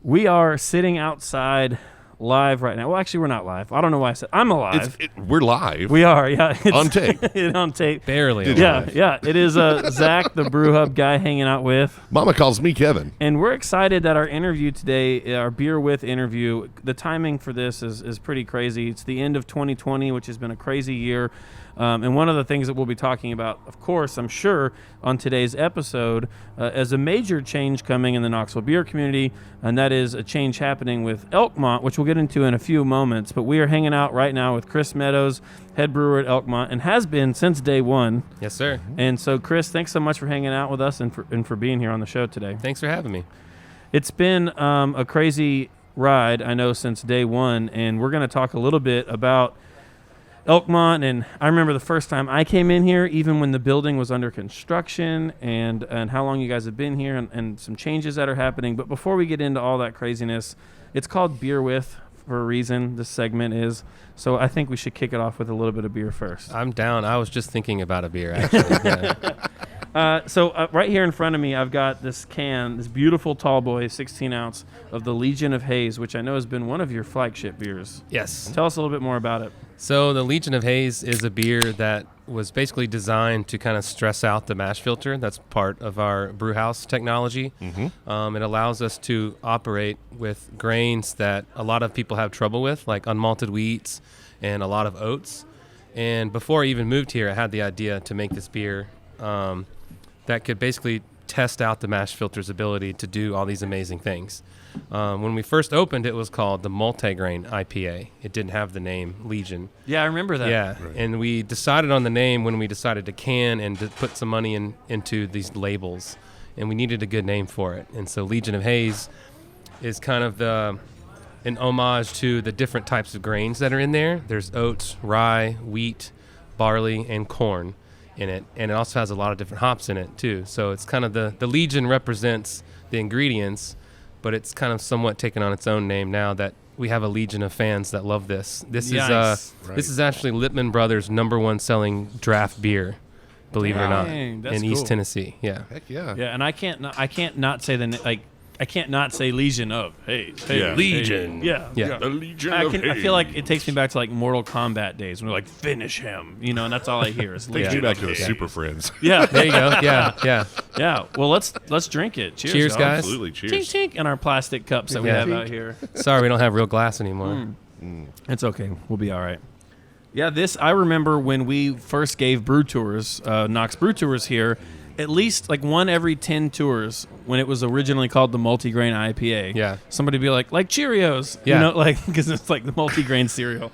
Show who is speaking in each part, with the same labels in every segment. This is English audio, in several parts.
Speaker 1: We are sitting outside live right now. Well, actually, we're not live. I don't know why I said I'm alive.
Speaker 2: We're live.
Speaker 1: We are, yeah. It's
Speaker 2: on tape.
Speaker 1: On tape.
Speaker 3: Barely
Speaker 1: alive. Yeah. It is Zach, the Brew Hub guy, hanging out with.
Speaker 2: Mama calls me Kevin.
Speaker 1: And we're excited that our interview today, our Beer With interview, the timing for this is pretty crazy. It's the end of 2020, which has been a crazy year. And one of the things that we'll be talking about, of course, I'm sure, on today's episode, is a major change coming in the Knoxville beer community, and that is a change happening with Elkmont, which we'll get into in a few moments. But we are hanging out right now with Chris Meadows, head brewer at Elkmont, and has been since day one.
Speaker 3: Yes, sir.
Speaker 1: And so, Chris, thanks so much for hanging out with us and for being here on the show today.
Speaker 3: Thanks for having me.
Speaker 1: It's been a crazy ride, I know, since day one, and we're going to talk a little bit about Elkmont. And I remember the first time I came in here, even when the building was under construction, and how long you guys have been here, and some changes that are happening. But before we get into all that craziness, it's called Beer With for a reason, this segment is. So I think we should kick it off with a little bit of beer first.
Speaker 3: I'm down. I was just thinking about a beer, actually.
Speaker 1: So right here in front of me, I've got this can, this beautiful tall boy, 16 ounce of the Legion of Haze, which I know has been one of your flagship beers.
Speaker 3: Yes.
Speaker 1: Tell us a little bit more about it.
Speaker 3: So the Legion of Haze is a beer that was basically designed to kind of stress out the mash filter. That's part of our brew house technology. Mm-hmm. It allows us to operate with grains that a lot of people have trouble with, like unmalted wheats and a lot of oats. And before I even moved here, I had the idea to make this beer that could basically test out the mash filter's ability to do all these amazing things. When we first opened, it was called the Multigrain IPA. It didn't have the name Legion.
Speaker 1: Yeah, I remember that.
Speaker 3: Yeah, right. And we decided on the name when we decided to can and to put some money into these labels, and we needed a good name for it. And so Legion of Haze is kind of an homage to the different types of grains that are in there. There's oats, rye, wheat, barley, and corn in it, and it also has a lot of different hops in it too. So it's kind of the Legion represents the ingredients, but it's kind of somewhat taken on its own name now that we have a legion of fans that love this. This is actually Lippman Brothers' #1 selling draft beer, believe it or not, in cool. East Tennessee. Yeah.
Speaker 2: Heck yeah.
Speaker 1: Yeah, and I can't not say I can't not say Legion of Haze. Hey,
Speaker 2: yeah.
Speaker 3: Legion.
Speaker 1: Hey. Yeah.
Speaker 2: The Legion of Haze.
Speaker 1: I feel like it takes me back to like Mortal Kombat days when we're like, finish him, and that's all I hear is
Speaker 2: Takes me back to the Super Friends.
Speaker 1: Yeah.
Speaker 3: There you go. Yeah.
Speaker 1: Yeah. Well, let's drink it. Cheers,
Speaker 3: guys.
Speaker 2: Absolutely. Cheers.
Speaker 1: Chink, chink, in our plastic cups that we have out here.
Speaker 3: Sorry, we don't have real glass anymore.
Speaker 1: It's okay. We'll be all right. Yeah, I remember when we first gave brew tours, Knox Brew Tours here, at least like one every 10 tours when it was originally called the Multigrain IPA.
Speaker 3: Yeah.
Speaker 1: Somebody would be like Cheerios, because it's like the multigrain cereal.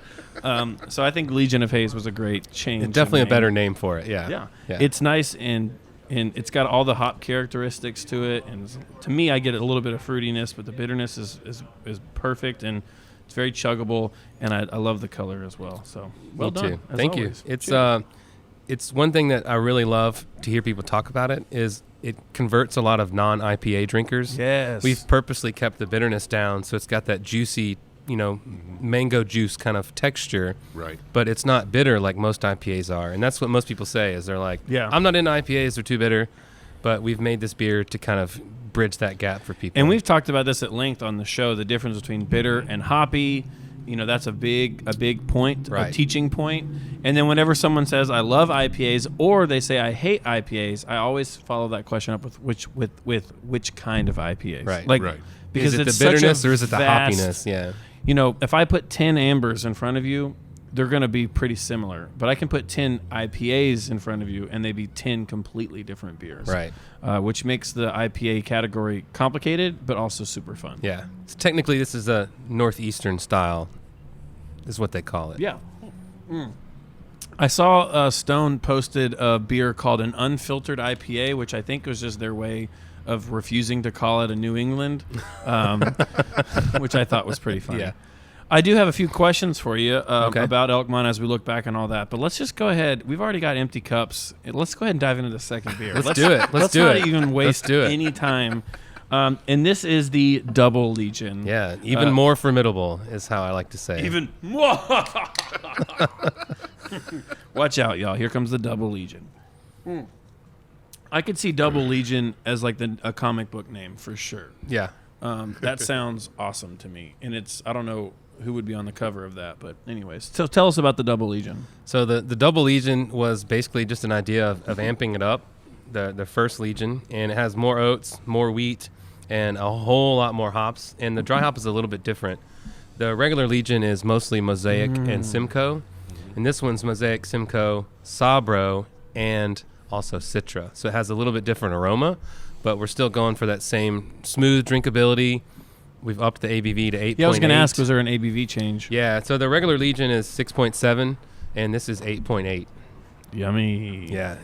Speaker 1: So I think Legion of Haze was a great change.
Speaker 3: It's definitely a better name for it. Yeah.
Speaker 1: It's nice and it's got all the hop characteristics to it. And to me, I get a little bit of fruitiness, but the bitterness is perfect, and it's very chuggable, and I love the color as well. So well
Speaker 3: Me
Speaker 1: done.
Speaker 3: too.
Speaker 1: As
Speaker 3: Thank
Speaker 1: always.
Speaker 3: you. It's one thing that I really love to hear people talk about it is it converts a lot of non-IPA drinkers.
Speaker 1: Yes.
Speaker 3: We've purposely kept the bitterness down, so it's got that juicy, mango juice kind of texture.
Speaker 2: Right.
Speaker 3: But it's not bitter like most IPAs are, and that's what most people say is they're like,
Speaker 1: yeah,
Speaker 3: I'm not into IPAs, they're too bitter. But we've made this beer to kind of bridge that gap for people.
Speaker 1: And we've talked about this at length on the show, the difference between bitter and hoppy. That's a big point,
Speaker 3: right.
Speaker 1: A teaching point. And then whenever someone says, I love IPAs, or they say, I hate IPAs, I always follow that question up with which kind of IPAs.
Speaker 3: Right.
Speaker 2: Right.
Speaker 1: Because
Speaker 3: is it
Speaker 1: it's
Speaker 3: the bitterness
Speaker 1: such a
Speaker 3: or is it the
Speaker 1: vast,
Speaker 3: hoppiness? Yeah.
Speaker 1: If I put 10 ambers in front of you, they're going to be pretty similar. But I can put 10 IPAs in front of you, and they'd be 10 completely different beers.
Speaker 3: Right.
Speaker 1: Which makes the IPA category complicated, but also super fun.
Speaker 3: Yeah. So technically, this is a Northeastern style, is what they call it.
Speaker 1: Yeah. I saw Stone posted a beer called an unfiltered IPA, which I think was just their way of refusing to call it a New England, which I thought was pretty funny.
Speaker 3: Yeah.
Speaker 1: I do have a few questions for you
Speaker 3: Okay.
Speaker 1: about Elkmont as we look back on all that, but let's just go ahead. We've already got empty cups. Let's go ahead and dive into the second beer.
Speaker 3: Let's do it.
Speaker 1: Let's
Speaker 3: do
Speaker 1: not
Speaker 3: it.
Speaker 1: even waste
Speaker 3: do it.
Speaker 1: any time. And this is the Double Legion.
Speaker 3: Yeah, even more formidable is how I like to say.
Speaker 1: Even Watch out, y'all. Here comes the Double Legion. I could see Double Legion as like a comic book name for sure.
Speaker 3: Yeah.
Speaker 1: That sounds awesome to me. And I don't know who would be on the cover of that, but anyways. So tell us about the Double Legion.
Speaker 3: So the Double Legion was basically just an idea of amping it up, the first Legion, and it has more oats, more wheat, and a whole lot more hops. And the dry hop is a little bit different. The regular Legion is mostly Mosaic and Simcoe, and this one's Mosaic, Simcoe, Sabro, and also Citra. So it has a little bit different aroma, but we're still going for that same smooth drinkability. We've upped the ABV to 8.8.
Speaker 1: Yeah, I was going to ask, was there an ABV change?
Speaker 3: Yeah, so the regular Legion is 6.7, and this is 8.8.
Speaker 1: Yummy.
Speaker 3: Yeah,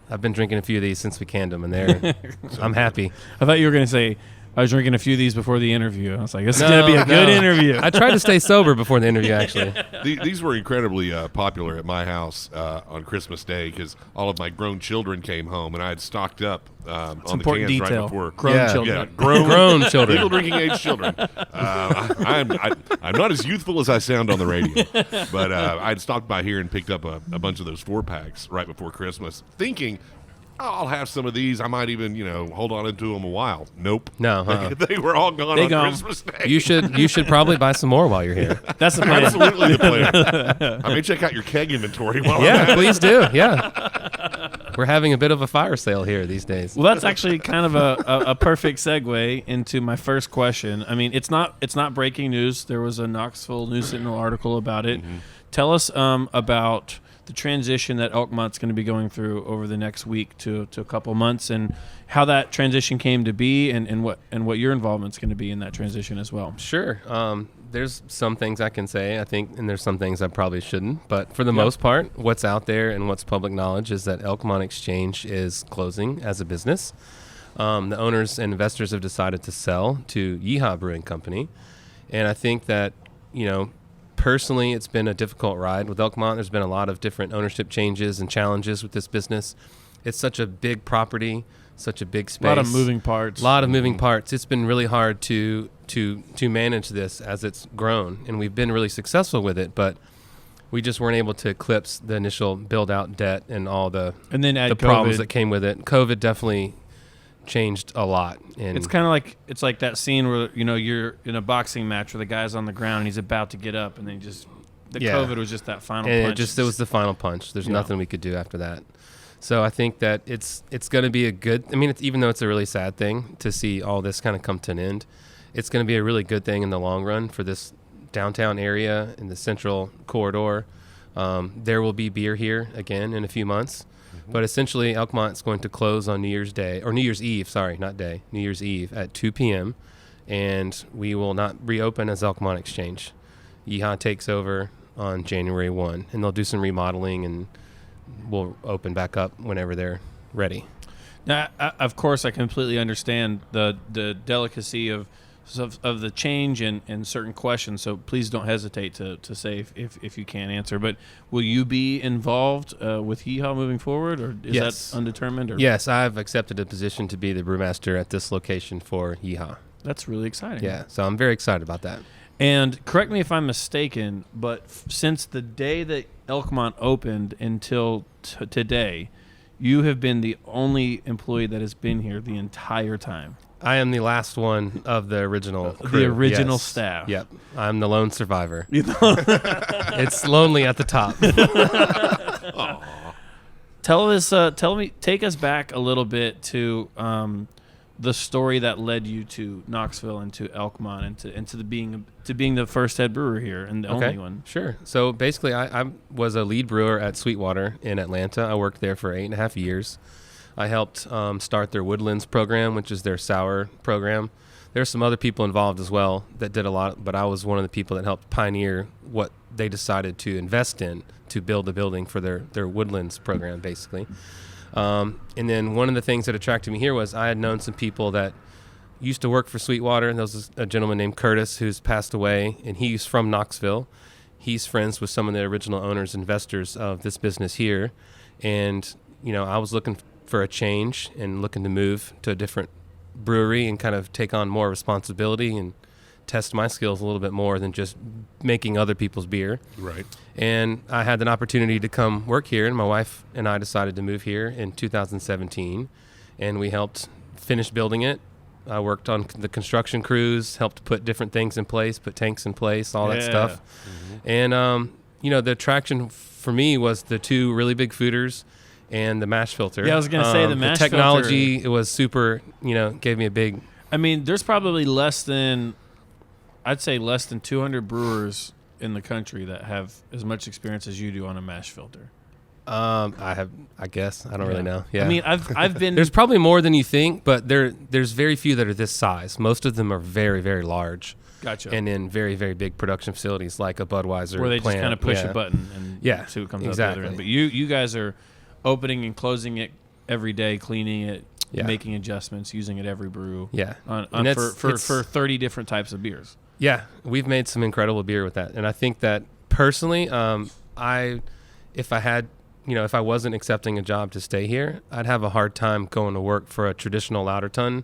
Speaker 3: I've been drinking a few of these since we canned them, and I'm happy.
Speaker 1: I thought you were going to say, I was drinking a few of these before the interview. I was like, this is going to be a good interview.
Speaker 3: I tried to stay sober before the interview, actually.
Speaker 2: These were incredibly popular at my house on Christmas Day because all of my grown children came home, and I had stocked up on the
Speaker 1: important
Speaker 2: cans
Speaker 1: detail.
Speaker 2: right before.
Speaker 1: Grown children.
Speaker 2: Yeah, grown
Speaker 3: children.
Speaker 2: Legal drinking age children. I'm not as youthful as I sound on the radio, but I'd stopped by here and picked up a bunch of those 4-packs right before Christmas, thinking, I'll have some of these. I might even, hold on into them a while. Nope.
Speaker 3: No,
Speaker 2: they were all gone on Christmas Day.
Speaker 3: You should probably buy some more while you're here.
Speaker 1: That's the plan.
Speaker 2: Absolutely the plan. I may check out your keg inventory while I'm at it.
Speaker 3: Please do. Yeah. We're having a bit of a fire sale here these days.
Speaker 1: Well, that's actually kind of a perfect segue into my first question. I mean, it's not breaking news. There was a Knoxville News Sentinel article about it. Mm-hmm. Tell us about the transition that Elkmont's going to be going through over the next week to a couple months, and how that transition came to be, and what your involvement's going to be in that transition as well.
Speaker 3: Sure. There's some things I can say, I think, and there's some things I probably shouldn't. But for the most part, what's out there and what's public knowledge is that Elkmont Exchange is closing as a business. The owners and investors have decided to sell to Yeehaw Brewing Company, and I think that, personally, it's been a difficult ride with Elkmont. There's been a lot of different ownership changes and challenges with this business. It's such a big property, such a big space.
Speaker 1: A lot of moving parts.
Speaker 3: It's been really hard to manage this as it's grown, and we've been really successful with it, but we just weren't able to eclipse the initial build-out debt and all the problems that came with it. COVID definitely changed a lot. And
Speaker 1: it's kind of like that scene where you're in a boxing match where the guy's on the ground and he's about to get up, and then COVID was just that final punch.
Speaker 3: It was the final punch. There's nothing we could do after that. So I think that it's going to be a good. I mean, even though it's a really sad thing to see all this kind of come to an end, it's going to be a really good thing in the long run for this downtown area in the central corridor. There will be beer here again in a few months. But essentially, Elkmont's going to close on New Year's Eve at 2 p.m., and we will not reopen as Elkmont Exchange. Yeehaw takes over on January 1, and they'll do some remodeling, and we'll open back up whenever they're ready.
Speaker 1: Now, of course, I completely understand the delicacy of the change and certain questions, so please don't hesitate to say if you can't answer. But will you be involved with Yeehaw moving forward, or is that undetermined? Or?
Speaker 3: Yes, I've accepted a position to be the brewmaster at this location for Yeehaw.
Speaker 1: That's really exciting.
Speaker 3: Yeah, so I'm very excited about that.
Speaker 1: And correct me if I'm mistaken, but since the day that Elkmont opened until today, you have been the only employee that has been here the entire time.
Speaker 3: I am the last one of the original crew.
Speaker 1: The original staff.
Speaker 3: Yep. I'm the lone survivor. It's lonely at the top.
Speaker 1: Take us back a little bit to the story that led you to Knoxville and to Elkmont and to being the first head brewer here and the only one.
Speaker 3: Sure. So basically, I was a lead brewer at Sweetwater in Atlanta. I worked there for 8.5 years. I helped start their Woodlands program, which is their sour program. There's some other people involved as well that did a lot, but I was one of the people that helped pioneer what they decided to invest in to build a building for their Woodlands program, basically. And then one of the things that attracted me here was I had known some people that used to work for Sweetwater, and there was a gentleman named Curtis who's passed away, and he's from Knoxville. He's friends with some of the original owners, investors of this business here, and I was looking for a change and looking to move to a different brewery and kind of take on more responsibility and test my skills a little bit more than just making other people's beer.
Speaker 2: Right.
Speaker 3: And I had an opportunity to come work here, and my wife and I decided to move here in 2017, and we helped finish building it, I worked on the construction crews, helped put different things in place, put tanks in place, all that stuff. And, the attraction for me was the 2 really big fooders and the mash filter.
Speaker 1: Yeah, I was going to say the mash
Speaker 3: technology,
Speaker 1: filter.
Speaker 3: it was super, gave me a big...
Speaker 1: I mean, there's probably less than 200 brewers in the country that have as much experience as you do on a mash filter.
Speaker 3: I guess. I don't really know. Yeah.
Speaker 1: I mean, I've been...
Speaker 3: There's probably more than you think, but there's very few that are this size. Most of them are very, very large.
Speaker 1: Gotcha.
Speaker 3: And in very, very big production facilities like a Budweiser
Speaker 1: where they
Speaker 3: plant.
Speaker 1: just kind of push a button and see what comes out the other end. But you guys are opening and closing it every day, cleaning it, making adjustments, using it every brew.
Speaker 3: Yeah.
Speaker 1: For 30 different types of beers.
Speaker 3: Yeah, we've made some incredible beer with that. And I think that personally, if I wasn't accepting a job to stay here, I'd have a hard time going to work for a traditional louder ton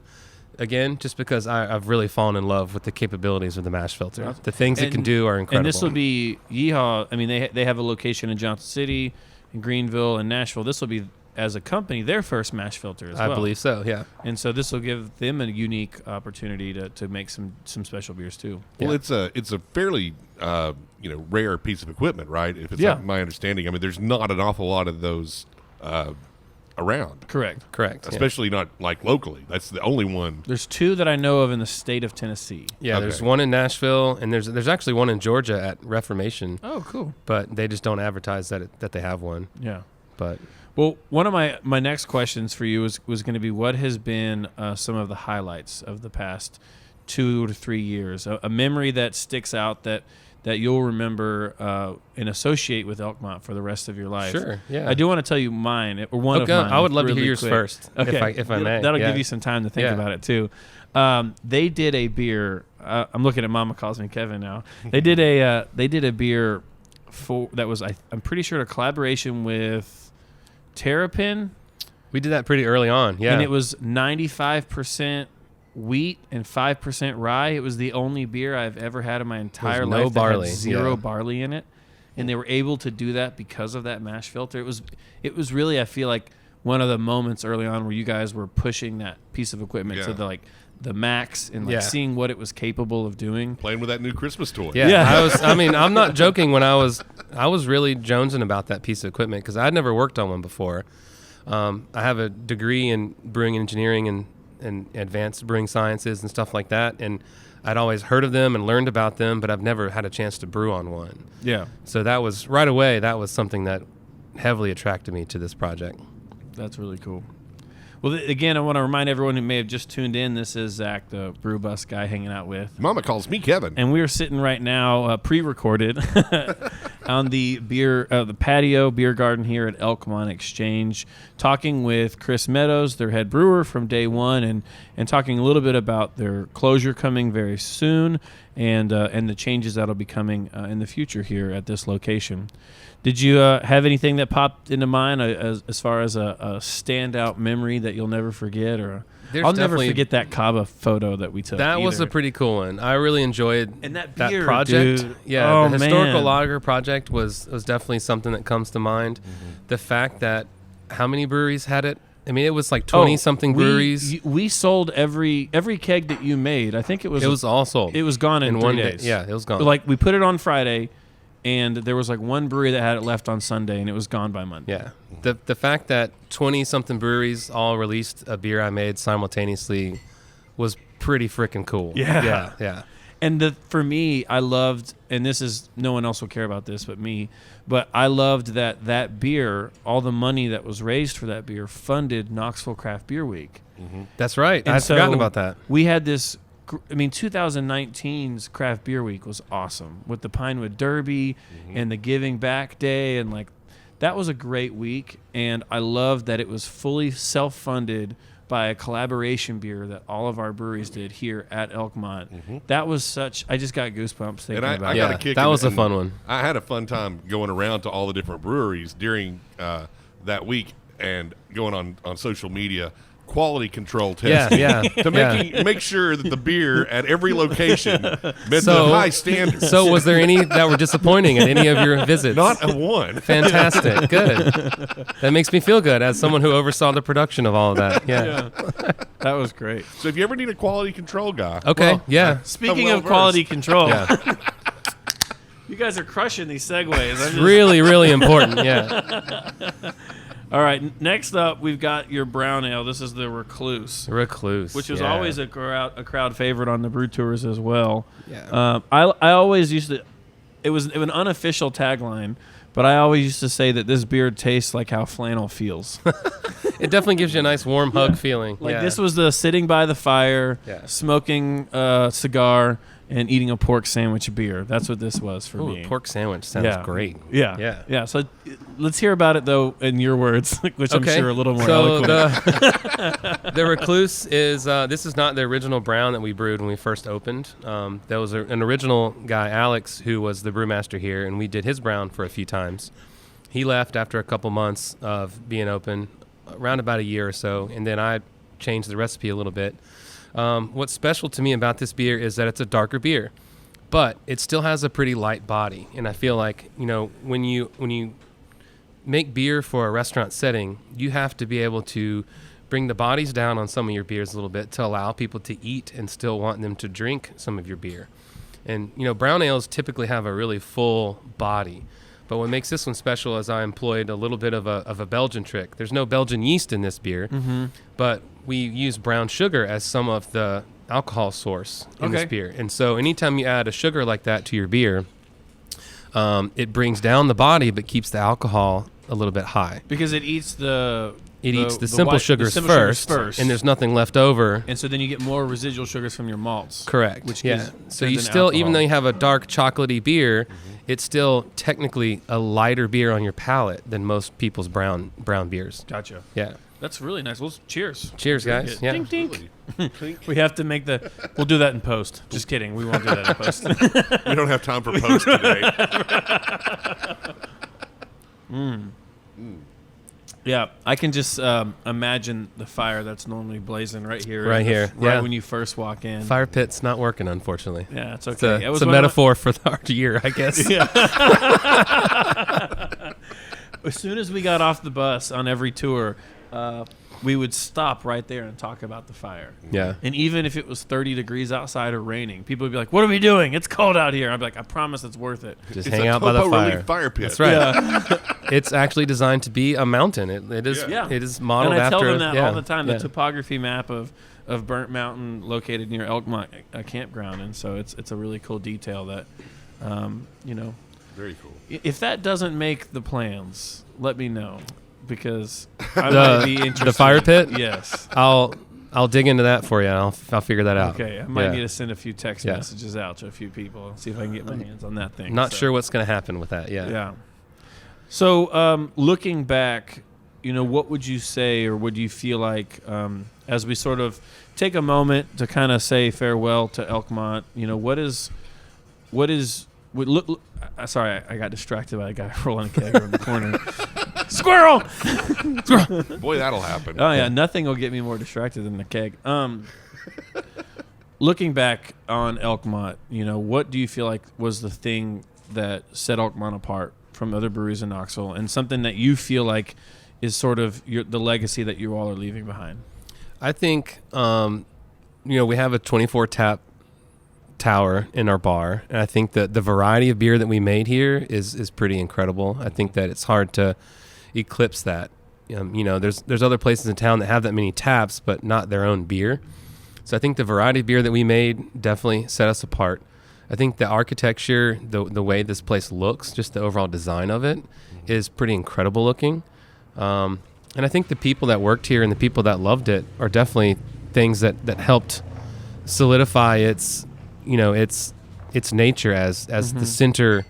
Speaker 3: again, just because I've really fallen in love with the capabilities of the mash filter. The things it can do are incredible.
Speaker 1: And this will be Yeehaw. I mean, they have a location in Johnson City, in Greenville, and Nashville. This will be, as a company, their first mash filter as well.
Speaker 3: I believe so, yeah.
Speaker 1: And so this will give them a unique opportunity to make some special beers too.
Speaker 2: Well, it's a fairly rare piece of equipment, right? If it's like my understanding, I mean, there's not an awful lot of those around.
Speaker 1: Correct.
Speaker 2: Especially not like locally. That's the only one.
Speaker 1: There's 2 that I know of in the state of Tennessee.
Speaker 3: Yeah, there's one in Nashville, and there's actually one in Georgia at Reformation.
Speaker 1: Oh, cool.
Speaker 3: But they just don't advertise that they have one.
Speaker 1: Yeah.
Speaker 3: But
Speaker 1: well, one of my next questions for you was going to be, what has been some of the highlights of the past 2 to 3 years? A memory that sticks out that you'll remember and associate with Elkmont for the rest of your life.
Speaker 3: Sure, yeah.
Speaker 1: I do want to tell you mine, or one of mine.
Speaker 3: I would love to
Speaker 1: really
Speaker 3: hear yours
Speaker 1: quick.
Speaker 3: first,
Speaker 1: okay.
Speaker 3: if I may.
Speaker 1: That'll give you some time to think about it, too. They did a beer. I'm looking at Mama Calls Me Kevin now. They did a beer that was, I'm pretty sure, a collaboration with Terrapin.
Speaker 3: We did that pretty early on, yeah.
Speaker 1: And it was 95% wheat and 5% rye. It was the only beer I've ever had in my entire life
Speaker 3: no barley.
Speaker 1: that had zero barley in it. And they were able to do that because of that mash filter. It was really, I feel like, one of the moments early on where you guys were pushing that piece of equipment to the max and seeing what it was capable of doing.
Speaker 2: Playing with that new Christmas toy.
Speaker 3: Yeah. I'm not joking when I was really jonesing about that piece of equipment because I'd never worked on one before. I have a degree in brewing engineering and advanced brewing sciences and stuff like that, and I'd always heard of them and learned about them, but I've never had a chance to brew on one.
Speaker 1: Yeah.
Speaker 3: So that was right away. That was something that heavily attracted me to this project.
Speaker 1: That's really cool. Well, again, I want to remind everyone who may have just tuned in, this is Zach, the Brew Bus guy, hanging out with
Speaker 2: Mama Calls Me Kevin.
Speaker 1: And we are sitting right now, pre-recorded, on the patio beer garden here at Elkmont Exchange, talking with Chris Meadows, their head brewer from day one, and talking a little bit about their closure coming very soon and the changes that'll be coming in the future here at this location. Did you have anything that popped into mind as far as a standout memory that you'll never forget? I'll never forget that Cava photo that we took.
Speaker 3: That was a pretty cool one. I really enjoyed
Speaker 1: that beer,
Speaker 3: project.
Speaker 1: Dude.
Speaker 3: Yeah, the historical lager project was definitely something that comes to mind. Mm-hmm. The fact that how many breweries had it? I mean, it was like 20-something breweries.
Speaker 1: We sold every keg that you made. I think it was
Speaker 3: all sold.
Speaker 1: It was gone in 3 days.
Speaker 3: Yeah, it was gone.
Speaker 1: Like, we put it on Friday, and there was like one brewery that had it left on Sunday, and it was gone by Monday.
Speaker 3: Yeah. The fact that 20-something breweries all released a beer I made simultaneously was pretty freaking cool.
Speaker 1: Yeah. And for me, I loved, and this is, no one else will care about this but me, but I loved that beer, all the money that was raised for that beer funded Knoxville Craft Beer Week.
Speaker 2: Mm-hmm.
Speaker 3: That's right.
Speaker 1: And
Speaker 3: I'd forgotten about that.
Speaker 1: We had this, 2019's Craft Beer Week was awesome with the Pinewood Derby and the Giving Back Day, and like, that was a great week, and I loved that it was fully self-funded by a collaboration beer that all of our breweries did here at Elkmont. Mm-hmm. That was I just got goosebumps thinking about it.
Speaker 2: Got a kick
Speaker 3: that was a fun one.
Speaker 2: I had a fun time going around to all the different breweries during that week and going on social media, quality control testing to make sure that the beer at every location met the high standards.
Speaker 3: So was there any that were disappointing at any of your visits?
Speaker 2: Not a one.
Speaker 3: Fantastic. Good. That makes me feel good as someone who oversaw the production of all of that. Yeah.
Speaker 1: That was great.
Speaker 2: So if you ever need a quality control guy.
Speaker 3: Okay.
Speaker 1: Speaking of quality control. You guys are crushing these segues.
Speaker 3: Really, really important. Yeah.
Speaker 1: All right. Next up, we've got your brown ale. This is the Recluse. Which is always a crowd favorite on the brew tours as well.
Speaker 3: Yeah.
Speaker 1: I always used to. It was an unofficial tagline, but I always used to say that this beer tastes like how flannel feels.
Speaker 3: It definitely gives you a nice warm hug feeling.
Speaker 1: This was the sitting by the fire, smoking a cigar, and eating a pork sandwich beer. That's what this was for me.
Speaker 3: Pork sandwich sounds great.
Speaker 1: Yeah. So let's hear about it, though, in your words, which I'm sure are a little more eloquent.
Speaker 3: The Recluse is, this is not the original brown that we brewed when we first opened. There was an original guy, Alex, who was the brewmaster here, and we did his brown for a few times. He left after a couple months of being open, around about a year or so, and then I changed the recipe a little bit. What's special to me about this beer is that it's a darker beer, but it still has a pretty light body. And I feel like, when you make beer for a restaurant setting, you have to be able to bring the bodies down on some of your beers a little bit to allow people to eat and still want them to drink some of your beer. And, brown ales typically have a really full body. But what makes this one special is I employed a little bit of a Belgian trick. There's no Belgian yeast in this beer, but we use brown sugar as some of the alcohol source in this beer. And so anytime you add a sugar like that to your beer, it brings down the body but keeps the alcohol a little bit high.
Speaker 1: Because it eats the
Speaker 3: simple sugars first, and there's nothing left over.
Speaker 1: And so then you get more residual sugars from your malts.
Speaker 3: Correct.
Speaker 1: Which
Speaker 3: so you still, alcohol. Even though you have a dark chocolatey beer, it's still technically a lighter beer on your palate than most people's brown beers.
Speaker 1: Gotcha.
Speaker 3: Yeah.
Speaker 1: That's really nice. Well, cheers.
Speaker 3: Cheers, guys. Yeah.
Speaker 1: Dink, dink. We have to make we'll do that in post. Just kidding. We won't do that in post.
Speaker 2: We don't have time for post today.
Speaker 1: Yeah, I can just imagine the fire that's normally blazing right here.
Speaker 3: Right
Speaker 1: when you first walk in.
Speaker 3: Fire pit's not working, unfortunately.
Speaker 1: Yeah, it's okay.
Speaker 3: It's a metaphor for our year, I guess.
Speaker 1: Yeah. As soon as we got off the bus on every tour, we would stop right there and talk about the fire.
Speaker 3: Yeah.
Speaker 1: And even if it was 30 degrees outside or raining, people would be like, "What are we doing? It's cold out here." I'd be like, "I promise it's worth it."
Speaker 3: Just hang out by the
Speaker 2: fire pit.
Speaker 3: That's right. Yeah. It's actually designed to be a mountain. It is. Yeah. It is modeled after.
Speaker 1: And I tell them that all the time. The topography map of Burnt Mountain, located near Elkmont campground, and so it's a really cool detail that,
Speaker 2: Very cool.
Speaker 1: If that doesn't make the plans, let me know, because I might be interested.
Speaker 3: The fire pit?
Speaker 1: Yes.
Speaker 3: I'll dig into that for you. I'll figure that out.
Speaker 1: Okay. I might need to send a few text messages out to a few people and see if I can get my hands on that thing.
Speaker 3: Not sure what's going to happen with that. Yeah.
Speaker 1: Yeah. So looking back, what would you say, or would you feel like, as we sort of take a moment to kind of say farewell to Elkmont, sorry, I got distracted by a guy rolling a keg around the corner. Squirrel!
Speaker 2: Boy, that'll happen.
Speaker 1: Oh, yeah. Nothing will get me more distracted than the keg. Looking back on Elkmont, what do you feel like was the thing that set Elkmont apart from other breweries in Knoxville, and something that you feel like is sort of the legacy that you all are leaving behind?
Speaker 3: I think, we have a 24 tap tower in our bar, and I think that the variety of beer that we made here is pretty incredible. I think that it's hard to eclipse that. There's other places in town that have that many taps, but not their own beer. So I think the variety of beer that we made definitely set us apart. I think the architecture, the way this place looks, just the overall design of it, is pretty incredible looking. And I think the people that worked here and the people that loved it are definitely things that helped solidify its nature as the center.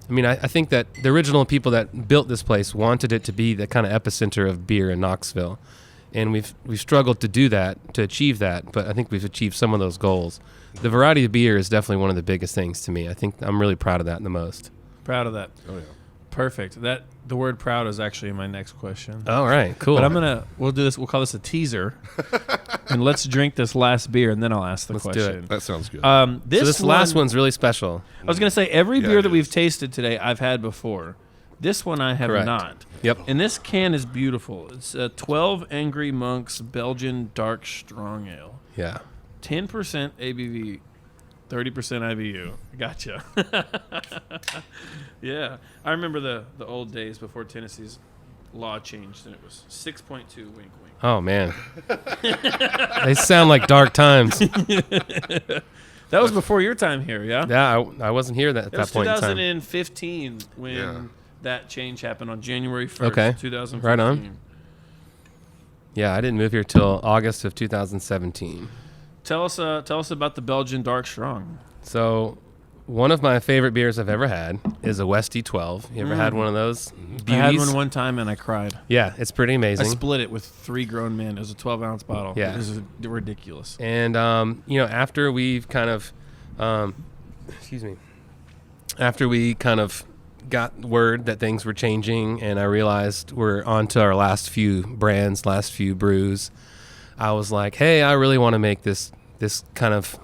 Speaker 3: I mean, I think that the original people that built this place wanted it to be the kind of epicenter of beer in Knoxville. And we've struggled to do that, to achieve that, but I think we've achieved some of those goals. The variety of beer is definitely one of the biggest things to me. I think I'm really proud of that the most.
Speaker 1: Proud of that.
Speaker 2: Oh, yeah.
Speaker 1: Perfect. The word proud is actually my next question.
Speaker 3: All right, cool.
Speaker 1: But we'll do this. We'll call this a teaser, and let's drink this last beer, and then I'll ask the
Speaker 3: Let's do
Speaker 1: question.
Speaker 3: it.
Speaker 2: That sounds good.
Speaker 1: This
Speaker 3: last one's really special.
Speaker 1: I was gonna say every
Speaker 2: Yeah,
Speaker 1: beer
Speaker 2: it
Speaker 1: that we've
Speaker 2: is.
Speaker 1: tasted today, I've had before. This one I have
Speaker 3: Correct.
Speaker 1: not.
Speaker 3: Yep.
Speaker 1: And this can is beautiful. It's a 12 Angry Monks Belgian Dark Strong Ale.
Speaker 3: Yeah.
Speaker 1: 10% ABV, 30% IBU. Gotcha. Yeah. I remember the old days before Tennessee's law changed, and it was 6.2, wink, wink.
Speaker 3: Oh, man. They sound like dark times.
Speaker 1: That was before your time here, yeah?
Speaker 3: Yeah, I wasn't here at
Speaker 1: It
Speaker 3: that
Speaker 1: was
Speaker 3: point in time.
Speaker 1: 2015 when
Speaker 2: Yeah.
Speaker 1: that change happened on January 1st,
Speaker 3: Okay.
Speaker 1: 2015.
Speaker 3: Right on. Yeah, I didn't move here till August of 2017.
Speaker 1: Tell us about the Belgian Dark Strong.
Speaker 3: So, one of my favorite beers I've ever had is a Westie 12. You ever had one of those beauties?
Speaker 1: I had one time and I cried.
Speaker 3: Yeah, it's pretty
Speaker 1: I
Speaker 3: amazing.
Speaker 1: split it with 3 grown men. It was a 12-ounce bottle.
Speaker 3: Yeah.
Speaker 1: It was ridiculous.
Speaker 3: And after we've kind of, after we kind of got word that things were changing, and I realized we're on to our last few brands, last few brews, I was like, hey, I really want to make this kind of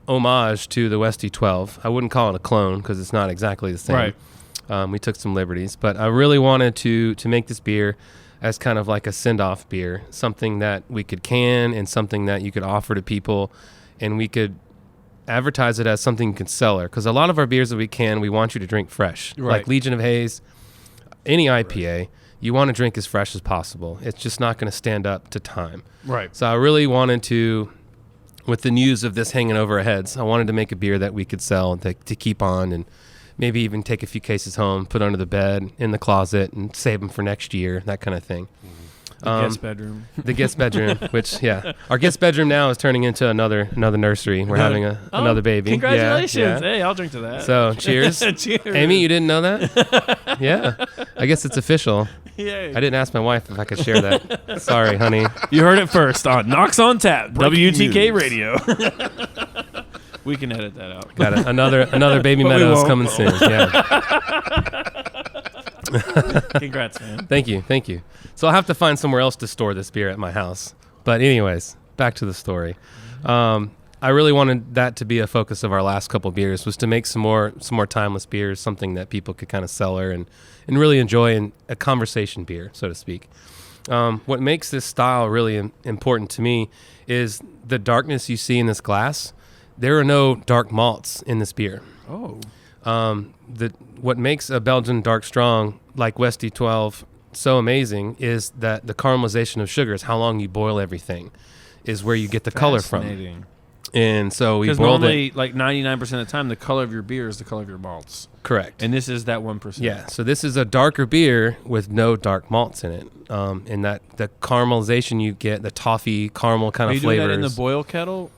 Speaker 3: homage to the Westie 12. I wouldn't call it a clone because it's not exactly the same.
Speaker 1: Right.
Speaker 3: We took some liberties, but I really wanted to make this beer as kind of like a send-off beer, something that we could can and something that you could offer to people, and we could advertise it as something you can sell her. Because a lot of our beers that we can, we want you to drink fresh.
Speaker 1: Right.
Speaker 3: Like Legion of Haze, any IPA, you want to drink as fresh as possible. It's just not going to stand up to time.
Speaker 1: Right.
Speaker 3: So I really wanted to, with the news of this hanging over our heads, I wanted to make a beer that we could sell to keep on, and maybe even take a few cases home, put under the bed, in the closet, and save them for next year, that kind of thing.
Speaker 1: The guest bedroom.
Speaker 3: The guest bedroom, which, our guest bedroom now is turning into another nursery. We're having another baby.
Speaker 1: Congratulations.
Speaker 3: Yeah.
Speaker 1: Hey, I'll drink to that.
Speaker 3: So, cheers.
Speaker 1: Cheers.
Speaker 3: Amy, you didn't know that? Yeah. I guess it's official.
Speaker 1: Yay.
Speaker 3: I didn't ask my wife if I could share that. Sorry, honey.
Speaker 1: You heard it first on Knocks on Tap,
Speaker 2: Breaking
Speaker 1: WTK
Speaker 2: news.
Speaker 1: Radio. We can edit that out.
Speaker 3: Got it. Another Baby
Speaker 1: But we
Speaker 3: Meadows
Speaker 1: won't.
Speaker 3: coming soon. Yeah.
Speaker 1: Congrats, man.
Speaker 3: Thank you. So I'll have to find somewhere else to store this beer at my house. But anyways, back to the story. I really wanted that to be a focus of our last couple beers, was to make some more timeless beers, something that people could kind of cellar and really enjoy, in a conversation beer, so to speak. What makes this style really important to me is the darkness you see in this glass. There are no dark malts in this beer.
Speaker 1: Oh.
Speaker 3: What makes a Belgian Dark Strong like Westie 12 so amazing is that the caramelization of sugars, how long you boil everything, is where you get the color from.
Speaker 1: Fascinating.
Speaker 3: And so we
Speaker 1: Because
Speaker 3: boiled
Speaker 1: normally,
Speaker 3: it.
Speaker 1: like 99% of the time, the color of your beer is the color of your malts.
Speaker 3: Correct.
Speaker 1: And this is that 1%.
Speaker 3: Yeah, so this is a darker beer with no dark malts in it. And that the caramelization you get, the toffee caramel kind
Speaker 1: Are
Speaker 3: of
Speaker 1: you doing
Speaker 3: flavors.
Speaker 1: that in the boil kettle?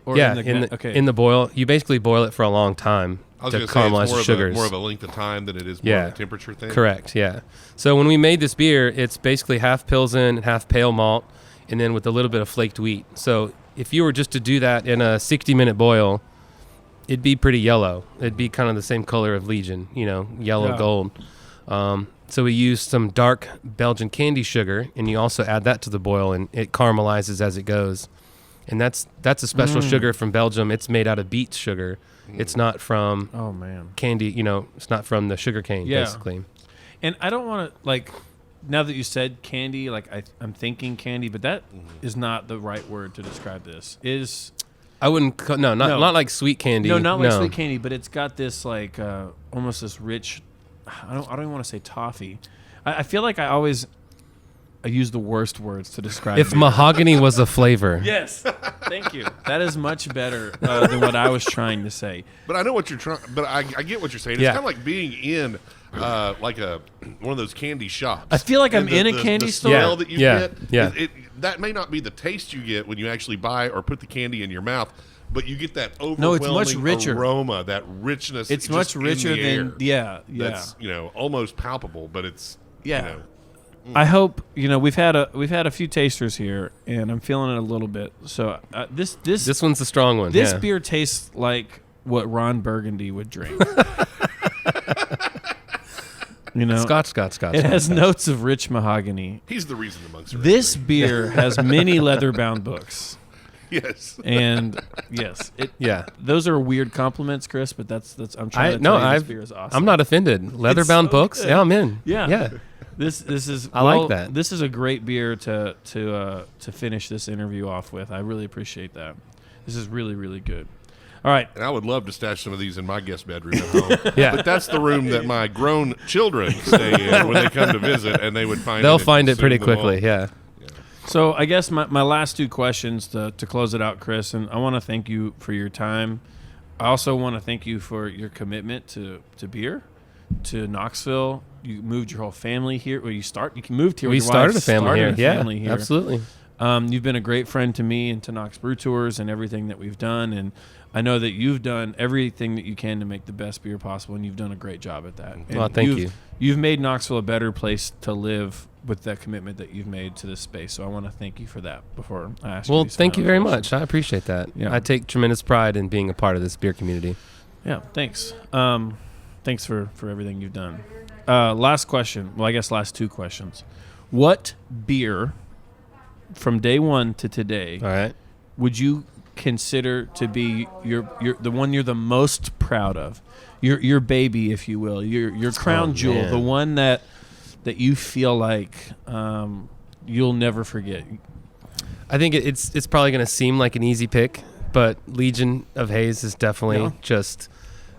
Speaker 1: Or
Speaker 3: Yeah,
Speaker 1: okay.
Speaker 3: in the boil. You basically boil it for a long time
Speaker 2: I was
Speaker 3: to
Speaker 2: going to say
Speaker 3: caramelize
Speaker 2: it's
Speaker 3: the sugars.
Speaker 2: more of a length of time than it is more of a temperature thing.
Speaker 3: Correct, yeah. So when we made this beer, it's basically half Pilsen and half pale malt, and then with a little bit of flaked wheat. So if you were just to do that in a 60-minute boil, it'd be pretty yellow. It'd be kind of the same color of Legion, yellow
Speaker 1: Yeah.
Speaker 3: gold. So we used some dark Belgian candy sugar, and you also add that to the boil, and it caramelizes as it goes. And that's a special sugar from Belgium. It's made out of beet sugar. It's not from
Speaker 1: Oh, man.
Speaker 3: candy, it's not from the sugar cane,
Speaker 1: Yeah.
Speaker 3: basically.
Speaker 1: And I don't want to, now that you said candy, I'm thinking candy, but that is not the right word to describe this.
Speaker 3: I wouldn't, not like sweet candy.
Speaker 1: No, not like sweet candy, but it's got this, almost this rich, I don't even want to say toffee. I feel like I use the worst words to describe
Speaker 3: If
Speaker 1: beer.
Speaker 3: mahogany was a flavor.
Speaker 1: Yes, thank you. That is much better than what I was trying to say.
Speaker 2: But I know what you're trying. But I get what you're saying. It's
Speaker 3: Yeah.
Speaker 2: kind of like being in one of those candy shops.
Speaker 1: I feel like I'm
Speaker 2: And
Speaker 1: in a candy store.
Speaker 2: The smell
Speaker 3: Yeah.
Speaker 2: that you
Speaker 3: Yeah.
Speaker 2: get.
Speaker 3: Yeah.
Speaker 2: That may not be the taste you get when you actually buy or put the candy in your mouth, but you get that
Speaker 1: No,
Speaker 2: overwhelming
Speaker 1: it's much richer.
Speaker 2: aroma, that richness.
Speaker 1: It's
Speaker 2: just
Speaker 1: much
Speaker 2: in
Speaker 1: richer
Speaker 2: the
Speaker 1: than
Speaker 2: air.
Speaker 1: yeah.
Speaker 2: That's almost palpable, but it's
Speaker 1: Yeah. I hope we've had a few tasters here, and I'm feeling it a little bit. So
Speaker 3: This one's a strong one.
Speaker 1: this
Speaker 3: yeah.
Speaker 1: beer tastes like what Ron Burgundy would drink. You know,
Speaker 3: Scotch.
Speaker 1: It has notes of rich mahogany.
Speaker 2: He's the reason the monks are
Speaker 1: This beer has many leather-bound books.
Speaker 2: Yes.
Speaker 1: And yes, those are weird compliments, Chris. But that's I'm trying to tell you this beer is awesome.
Speaker 3: I'm not offended. Leather-bound books.
Speaker 1: good.
Speaker 3: Yeah, I'm in.
Speaker 1: Yeah. This is
Speaker 3: I like that.
Speaker 1: This is a great beer to finish this interview off with. I really appreciate that. This is really, really good. All right.
Speaker 2: And I would love to stash some of these in my guest bedroom at home.
Speaker 3: Yeah.
Speaker 2: But that's the room that my grown children stay in when they come to visit, and they would find
Speaker 3: They'll
Speaker 2: it.
Speaker 3: find it pretty
Speaker 2: consume them
Speaker 3: quickly.
Speaker 2: all.
Speaker 3: Yeah.
Speaker 1: So I guess my last two questions to close it out, Chris, and I want to thank you for your time. I also want to thank you for your commitment to beer, to Knoxville. You moved your whole family here. Well, you moved here.
Speaker 3: We
Speaker 1: with your
Speaker 3: started
Speaker 1: wife,
Speaker 3: a family here. Yeah,
Speaker 1: family here.
Speaker 3: absolutely.
Speaker 1: You've been a great friend to me and to Knox Brew Tours and everything that we've done. And I know that you've done everything that you can to make the best beer possible, and you've done a great job at that. And
Speaker 3: Well, thank you.
Speaker 1: You've made Knoxville a better place to live with that commitment that you've made to this space. So I want to thank you for that before I ask you.
Speaker 3: Well,
Speaker 1: these
Speaker 3: thank you
Speaker 1: final
Speaker 3: very
Speaker 1: questions.
Speaker 3: much. I appreciate that.
Speaker 1: Yeah.
Speaker 3: I take tremendous pride in being a part of this beer community.
Speaker 1: Yeah, thanks. Thanks for everything you've done. Last question. Well, I guess last two questions. What beer from day one to today
Speaker 3: All right.
Speaker 1: would you consider to be your the one you're the most proud of? Your baby, if you will, your crown jewel,
Speaker 3: man.
Speaker 1: the one that you feel like you'll never forget.
Speaker 3: I think it's probably going to seem like an easy pick, but Legion of Haze is definitely just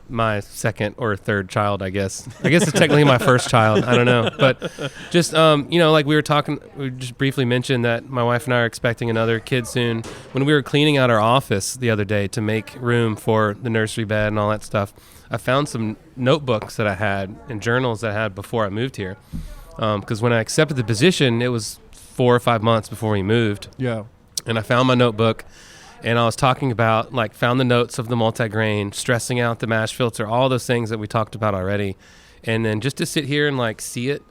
Speaker 3: my second or third child, I guess. I guess it's technically my first child. I don't know. But just, like we just briefly mentioned that my wife and I are expecting another kid soon. When we were cleaning out our office the other day to make room for the nursery bed and all that stuff, I found some notebooks that I had and journals that I had before I moved here. Because when I accepted the position, it was 4 or 5 months before we moved.
Speaker 1: Yeah.
Speaker 3: And I found my notebook, and I was talking about, found the notes of the multigrain, stressing out the mash filter, all those things that we talked about already. And then just to sit here and, see it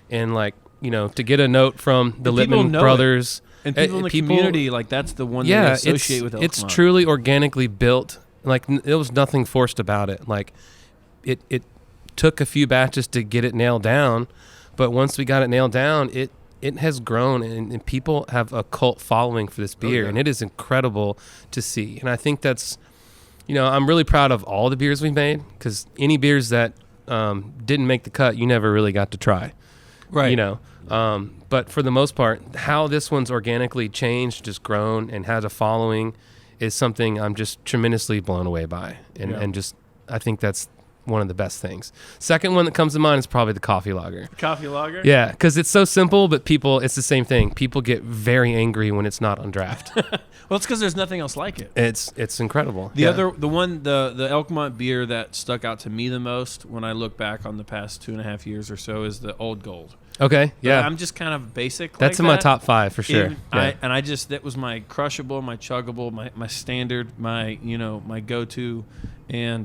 Speaker 3: and, to get a note from the Littman brothers.
Speaker 1: And people in the community, that's the one that they associate with Elkmont.
Speaker 3: It's truly organically built. There was nothing forced about it. It took a few batches to get it nailed down, but once we got it nailed down, it has grown, and people have a cult following for this beer, and it is incredible to see. And I think that's, I'm really proud of all the beers we've made, because any beers that didn't make the cut, you never really got to try.
Speaker 1: Right.
Speaker 3: But for the most part, how this one's organically changed, just grown, and has a following is something I'm just tremendously blown away by. And just, I think that's one of the best things. Second one that comes to mind is probably the coffee lager.
Speaker 1: Coffee lager?
Speaker 3: Yeah, because it's so simple, but it's the same thing. People get very angry when it's not on draft.
Speaker 1: Well, it's because there's nothing else like it.
Speaker 3: It's incredible.
Speaker 1: The Elkmont beer that stuck out to me the most when I look back on the past 2.5 years or so is the Old Gold.
Speaker 3: Okay, yeah.
Speaker 1: But I'm just kind of basic.
Speaker 3: That's in my top 5 for sure.
Speaker 1: That was my crushable, my chuggable, my standard, my go-to, and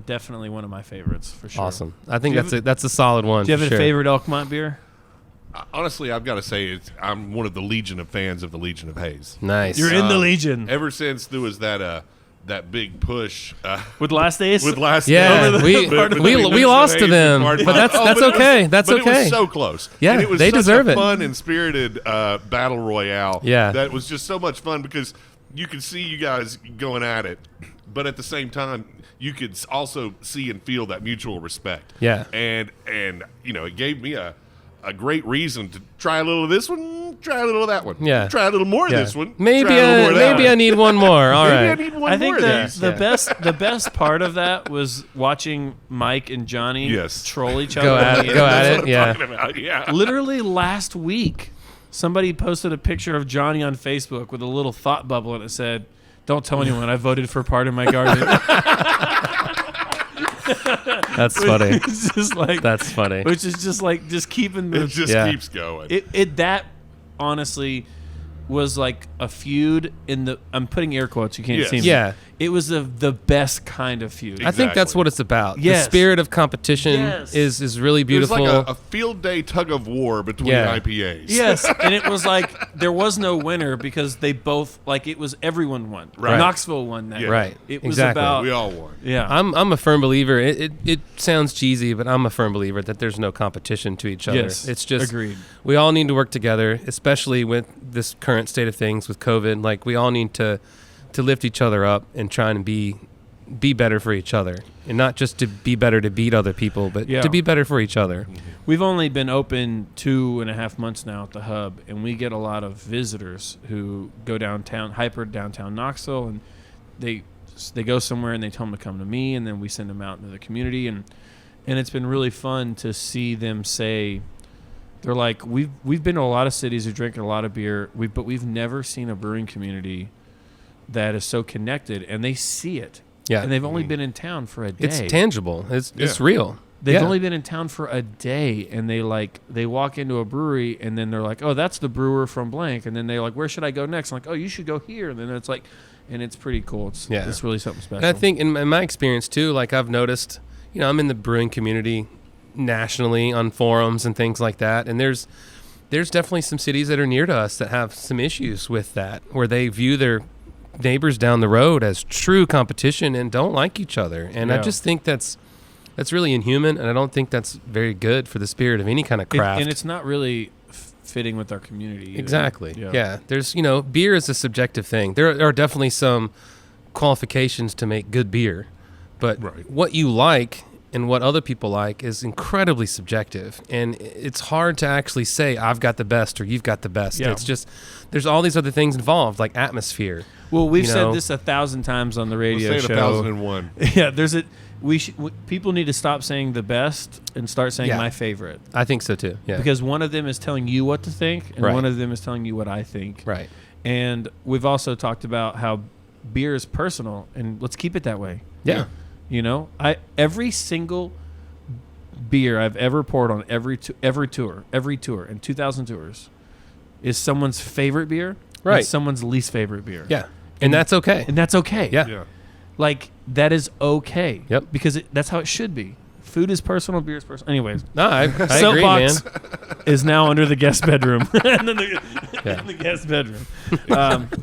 Speaker 1: definitely one of my favorites for sure.
Speaker 3: Awesome. I think that's a solid one.
Speaker 1: Do you have
Speaker 3: for
Speaker 1: a
Speaker 3: sure.
Speaker 1: favorite Elkmont beer?
Speaker 2: Honestly, I've got to say I'm one of the Legion of fans of the Legion of Haze.
Speaker 3: Nice.
Speaker 1: You're in the Legion.
Speaker 2: Ever since there was that big push
Speaker 1: with Last Days.
Speaker 3: Yeah, we lost to them, but that's okay. That's okay.
Speaker 2: It was so close.
Speaker 3: Yeah,
Speaker 2: and it was
Speaker 3: they
Speaker 2: such
Speaker 3: deserve
Speaker 2: a
Speaker 3: it.
Speaker 2: fun and spirited battle royale.
Speaker 3: Yeah,
Speaker 2: that was just so much fun because you could see you guys going at it, but at the same time you could also see and feel that mutual respect.
Speaker 3: Yeah,
Speaker 2: and it gave me a great reason to try a little of this one, try a little of that one.
Speaker 3: Yeah.
Speaker 2: Try a little more of this one.
Speaker 3: Maybe I need one more. All right.
Speaker 2: I need one more of these.
Speaker 1: The best part of that was watching Mike and Johnny troll each other.
Speaker 3: Go at it.
Speaker 2: Yeah.
Speaker 1: Literally last week, somebody posted a picture of Johnny on Facebook with a little thought bubble, and it said, "Don't tell anyone I voted for part of my garden."
Speaker 3: That's funny.
Speaker 1: It's just
Speaker 3: that's funny.
Speaker 1: Which is just keeping the.
Speaker 2: It just keeps going.
Speaker 1: That honestly was like a feud in the. I'm putting air quotes. You can't see me.
Speaker 3: Yeah.
Speaker 1: It was the best kind of feud.
Speaker 3: I think that's
Speaker 2: Exactly.
Speaker 3: what it's about.
Speaker 1: Yes.
Speaker 3: The spirit of competition
Speaker 1: Yes.
Speaker 3: is really beautiful.
Speaker 2: It was like a field day tug of war between IPAs.
Speaker 1: Yes, and it was like there was no winner because they both it was everyone won.
Speaker 2: Right.
Speaker 1: Knoxville won that.
Speaker 2: Yeah.
Speaker 3: Right.
Speaker 1: It was
Speaker 3: Exactly.
Speaker 1: about
Speaker 2: We all won.
Speaker 1: yeah.
Speaker 3: I'm a firm believer. It sounds cheesy, but I'm a firm believer that there's no competition to each other.
Speaker 1: Yes,
Speaker 3: It's just
Speaker 1: agreed.
Speaker 3: we all need to work together, especially with this current state of things with COVID. Like we all need to lift each other up and try and be better for each other, and not just to be better to beat other people, but
Speaker 1: Yeah.
Speaker 3: to be better for each other.
Speaker 1: We've only been open 2.5 months now at the hub, and we get a lot of visitors who go downtown Knoxville, and they go somewhere and they tell them to come to me, and then we send them out into the community, and it's been really fun to see them say, they're like, we've been to a lot of cities, who drink a lot of beer, but we've never seen a brewing community that is so connected, and they see it.
Speaker 3: Yeah.
Speaker 1: And they've only been in town for a day.
Speaker 3: It's tangible. It's
Speaker 2: Yeah.
Speaker 3: real.
Speaker 1: They've
Speaker 3: Yeah.
Speaker 1: only been in town for a day, and they walk into a brewery, and then they're like, oh, that's the brewer from blank, and then they're like, where should I go next? I'm like, oh, you should go here, and then it's like, and it's pretty cool. It's really something special.
Speaker 3: And I think in my experience too, like I've noticed, I'm in the brewing community nationally on forums and things like that, and there's definitely some cities that are near to us that have some issues with that, where they view their neighbors down the road as true competition and don't like each other. And I just think that's really inhuman, and I don't think that's very good for the spirit of any kind of craft.
Speaker 1: And it's not really fitting with our community either.
Speaker 3: Exactly. Yeah. There's, beer is a subjective thing. There are definitely some qualifications to make good beer, but
Speaker 2: Right.
Speaker 3: what you like and what other people like is incredibly subjective, and it's hard to actually say I've got the best or you've got the best.
Speaker 1: Yeah.
Speaker 3: It's just there's all these other things involved, like atmosphere.
Speaker 1: Well, we've
Speaker 3: You
Speaker 1: said
Speaker 3: know.
Speaker 1: this 1,000 times on the radio
Speaker 2: Let's say
Speaker 1: show.
Speaker 2: 1001.
Speaker 1: Yeah, people need to stop saying the best and start saying
Speaker 3: Yeah.
Speaker 1: my favorite.
Speaker 3: I think so too. Yeah.
Speaker 1: Because one of them is telling you what to think, and
Speaker 3: Right.
Speaker 1: one of them is telling you what I think.
Speaker 3: Right.
Speaker 1: And we've also talked about how beer is personal, and let's keep it that way.
Speaker 3: Yeah.
Speaker 1: Every single beer I've ever poured on every tour, and 2,000 tours, is someone's favorite beer,
Speaker 3: Right.
Speaker 1: and someone's least favorite beer.
Speaker 3: Yeah. And that's okay.
Speaker 1: And that's okay.
Speaker 3: Yeah.
Speaker 2: Yeah.
Speaker 1: Like, that is okay.
Speaker 3: Yep.
Speaker 1: Because that's how it should be. Food is personal, beer is personal. Anyways,
Speaker 3: No, I agree, man.
Speaker 1: Soapbox is now under the guest bedroom. And then
Speaker 3: Yeah.
Speaker 1: in the guest bedroom.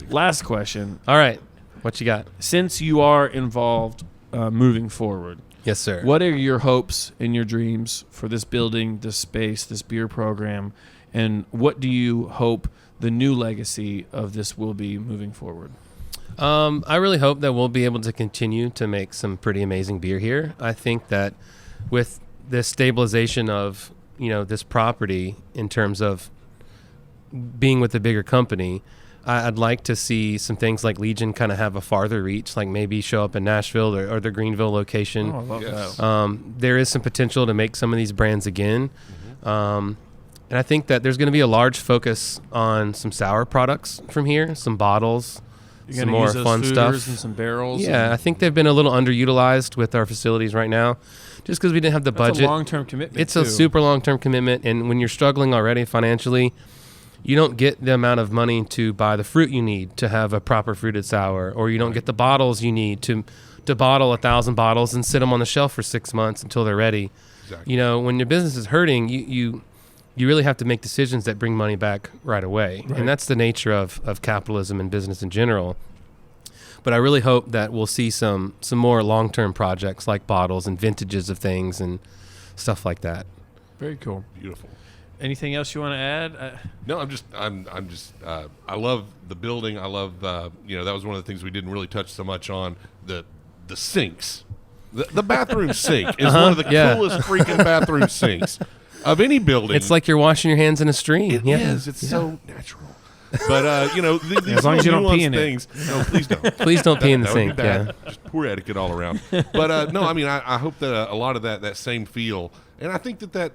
Speaker 1: Last question.
Speaker 3: All right. What you got?
Speaker 1: Since you are involved moving forward,
Speaker 3: Yes, sir.
Speaker 1: what are your hopes and your dreams for this building, this space, this beer program, and what do you hope the new legacy of this will be moving forward?
Speaker 3: I really hope that we'll be able to continue to make some pretty amazing beer here. I think that with the stabilization of, this property in terms of being with a bigger company, I'd like to see some things like Legion kind of have a farther reach, like maybe show up in Nashville or the Greenville location.
Speaker 1: Oh, I love
Speaker 2: Yes.
Speaker 1: that.
Speaker 3: There is some potential to make some of these brands again. And I think that there's going to be a large focus on some sour products from here, some bottles,
Speaker 1: You're
Speaker 3: some
Speaker 1: gonna
Speaker 3: more
Speaker 1: use those
Speaker 3: fun
Speaker 1: fooders
Speaker 3: stuff.
Speaker 1: and some barrels.
Speaker 3: Yeah, I
Speaker 1: and
Speaker 3: think they've been a little underutilized with our facilities right now, just because we didn't have the
Speaker 1: that's
Speaker 3: budget.
Speaker 1: a long-term commitment.
Speaker 3: It's
Speaker 1: too.
Speaker 3: a super long-term commitment, and when you're struggling already financially, you don't get the amount of money to buy the fruit you need to have a proper fruited sour, or you don't get the bottles you need to bottle 1,000 bottles and sit them on the shelf for 6 months until they're ready.
Speaker 2: Exactly.
Speaker 3: When your business is hurting, you really have to make decisions that bring money back right away,
Speaker 1: Right.
Speaker 3: and that's the nature of capitalism and business in general. But I really hope that we'll see some more long-term projects like bottles and vintages of things and stuff like that.
Speaker 1: Very cool.
Speaker 2: Beautiful.
Speaker 1: Anything else you want to add?
Speaker 2: No, I'm just I love the building. I love that was one of the things we didn't really touch so much on, the sinks. The bathroom sink is one of the
Speaker 3: yeah.
Speaker 2: coolest freaking bathroom sinks of any building.
Speaker 3: It's like you're washing your hands in a stream.
Speaker 2: It is. It's so natural. But these
Speaker 1: As long as you don't
Speaker 2: nuanced
Speaker 1: pee in it.
Speaker 2: things. No, please don't.
Speaker 3: Please don't pee in the
Speaker 2: That would be
Speaker 3: sink.
Speaker 2: bad.
Speaker 3: Yeah.
Speaker 2: Just poor etiquette all around. But no, I mean, I hope that a lot of that same feel, and I think that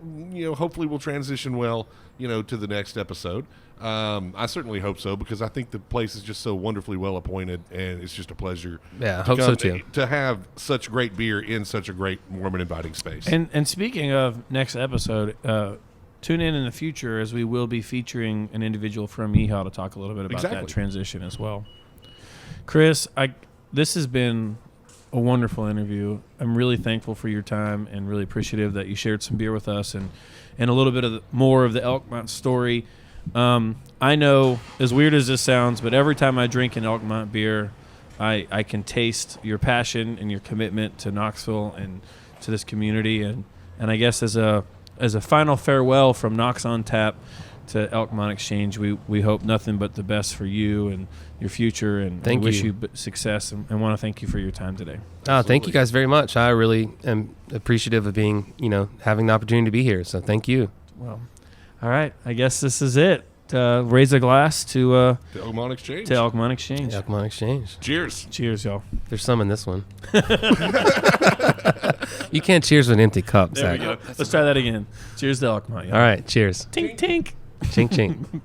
Speaker 2: hopefully will transition well, to the next episode. I certainly hope so, because I think the place is just so wonderfully well appointed, and it's just a pleasure.
Speaker 3: Yeah, I
Speaker 2: to
Speaker 3: hope so
Speaker 2: come
Speaker 3: too.
Speaker 2: To have such great beer in such a great, warm, and inviting space.
Speaker 1: And speaking of next episode, tune in the future, as we will be featuring an individual from Yeehaw to talk a little bit about
Speaker 2: Exactly.
Speaker 1: that transition as well. Chris, this has been a wonderful interview. I'm really thankful for your time and really appreciative that you shared some beer with us and a little bit of more of the Elkmont story. I know, as weird as this sounds, but every time I drink an Elkmont beer, I can taste your passion and your commitment to Knoxville and to this community. And I guess as a final farewell from Knox on Tap to Elkmont Exchange, we hope nothing but the best for you and your future, and we wish you success, and want to thank you for your time today.
Speaker 3: Thank you guys very much. I really am appreciative of being, having the opportunity to be here. So thank you.
Speaker 1: Well, all right. I guess this is it. Raise a glass to
Speaker 2: Elkmont Exchange.
Speaker 1: To Elkmont Exchange.
Speaker 3: Elkmont Exchange.
Speaker 2: Cheers.
Speaker 1: Cheers, y'all.
Speaker 3: There's some in this one. You can't cheers with an empty cup,
Speaker 1: There
Speaker 3: Zach.
Speaker 1: we go. Let's try that again. Cheers to Elkmont. Y'all.
Speaker 3: All right. Cheers.
Speaker 1: Tink, tink.
Speaker 3: Chink, chink.